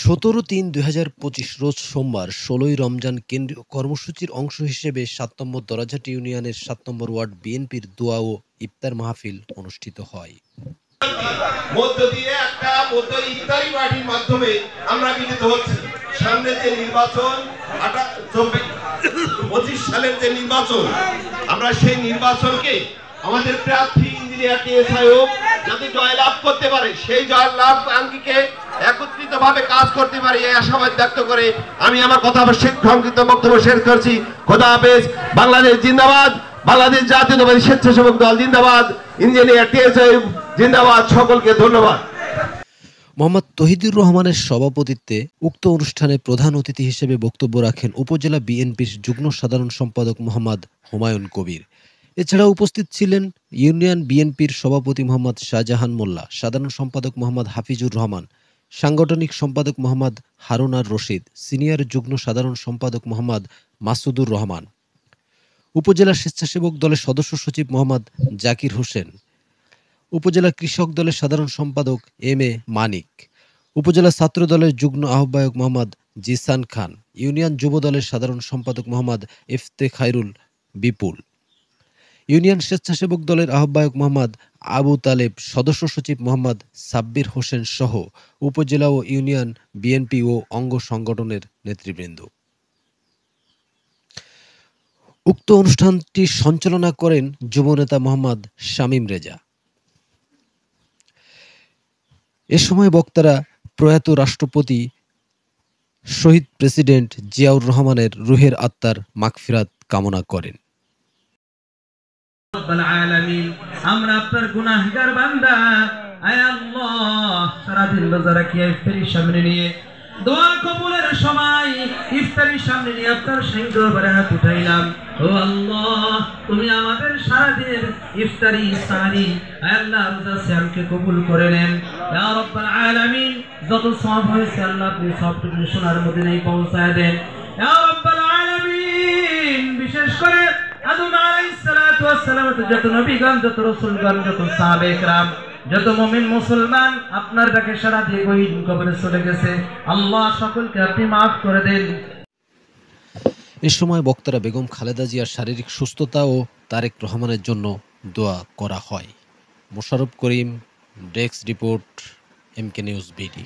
17-3-2025 রোজ সোমবার ১৬ই রমজান কেন্দ্রীয় কর্মসূচির অংশ হিসেবে ৭ নম্বর দরাজাটি ইউনিয়নের ৭ নম্বর ওয়ার্ড বিএনপির দোয়া ও ইফতার মাহফিল অনুষ্ঠিত হয়। মধ্য দিয়ে একটা মধ্য ইফতারি পার্টির মাধ্যমে আমরা বিনীত হচ্ছি। সামনে যে নির্বাচন ২৫ সালের যে নির্বাচন, আমরা সেই নির্বাচনকে আমাদের প্রার্থী ইঞ্জিনিয়ার টিএসআইও যাতে জয়লাভ করতে পারে, সেই জয়লাভ আঙ্গিকে একত্রিতভাবে কাজ করতে পারে এই আশাবাদ ব্যক্ত করে আমি আমার কথা সংক্ষিপ্ত বক্তব্য শেষ করছি। খোদা হাফেজ। বাংলাদেশ জিন্দাবাদ। বাংলাদেশ জাতীয়তাবাদী স্বেচ্ছাসেবক দল জিন্দাবাদ। ইঞ্জিনিয়ার টিএসআই জিন্দাবাদ। সকলকে ধন্যবাদ। মোহাম্মদ তহিদুর রহমানের সভাপতিত্বে উক্ত অনুষ্ঠানে প্রধান অতিথি হিসেবে বক্তব্য রাখেন উপজেলা বিএনপির যুগ্ম সাধারণ সম্পাদক মোহাম্মদ হুমায়ুন কবির। এছাড়া উপস্থিত ছিলেন ইউনিয়ন বিএনপির সভাপতি মোহাম্মদ শাহজাহান মোল্লা, সাধারণ সম্পাদক মোহাম্মদ হাফিজুর রহমান, সাংগঠনিক সম্পাদক মোহাম্মদ হারুন আর রশিদ, সিনিয়র যুগ্ম সাধারণ সম্পাদক মোহাম্মদ মাসুদুর রহমান, উপজেলা স্বেচ্ছাসেবক দলের সদস্য সচিব মোহাম্মদ জাকির হোসেন, উপজেলা কৃষক দলের সাধারণ সম্পাদক এম এ মানিক, উপজেলা ছাত্র দলের যুগ্ম আহ্বায়ক মোহাম্মদ জিসান খান, ইউনিয়ন যুব দলের সাধারণ সম্পাদক মোহাম্মদ ইফতেখায়রুল বিপুল, ইউনিয়ন স্বেচ্ছাসেবক দলের আহ্বায়ক মোহাম্মদ আবু তালেব, সদস্য সচিব মোহাম্মদ সাব্বির হোসেন সহ উপজেলা ও ইউনিয়ন বিএনপি ও অঙ্গ সংগঠনের নেতৃবৃন্দ। উক্ত অনুষ্ঠানটি সঞ্চালনা করেন যুবনেতা মোহাম্মদ শামীম রেজা। এ সময় বক্তারা প্রয়াত রাষ্ট্রপতি শহীদ প্রেসিডেন্ট জিয়াউর রহমানের রুহের আত্মার মাগফিরাত কামনা করেন। আমরা আপনার গুনাহগার বান্দা, আয় আল্লাহ সারাদিন রোজা রাখিয়া ইফতারির সামনে নিয়ে দোয়া কবুলের সময় ইফতারির সামনে নিয়ে আপনার সাইয়্যিদ দরবারে হাত উঠাইলাম। ও আল্লাহ, তুমি আমাদের সারাদিনের ইফতারি সাহারি আয় আল্লাহ রোজা সিয়ামকে কবুল করে নেন ইয়া রাব্বাল আলামিন। যত সওয়াব হয়েছে আল্লাহ আপনি সবটুকু সোনার মদিনায় পৌঁছায় দেন ইয়া রাব্বাল আলামিন। বিশেষ করে আদম আলাইহিস সালাতু ওয়াস সালাম, যত নবীগণ, যত রাসূলগণ, যত সাহাবায়ে কেরাম, যত মুমিন মুসলমান আপনার ডাকে সাড়া দিয়ে গহীন কবরে চলে গেছে, আল্লাহ সকলকে আপনি মাফ করে দেন। এ সময় বক্তারা বেগম খালেদা জিয়ার শারীরিক সুস্থতা ও তারেক রহমানের জন্য দোয়া করা হয়। মোশাররফ করিম, ডেস্ক রিপোর্ট, এমকে নিউজ বিডি।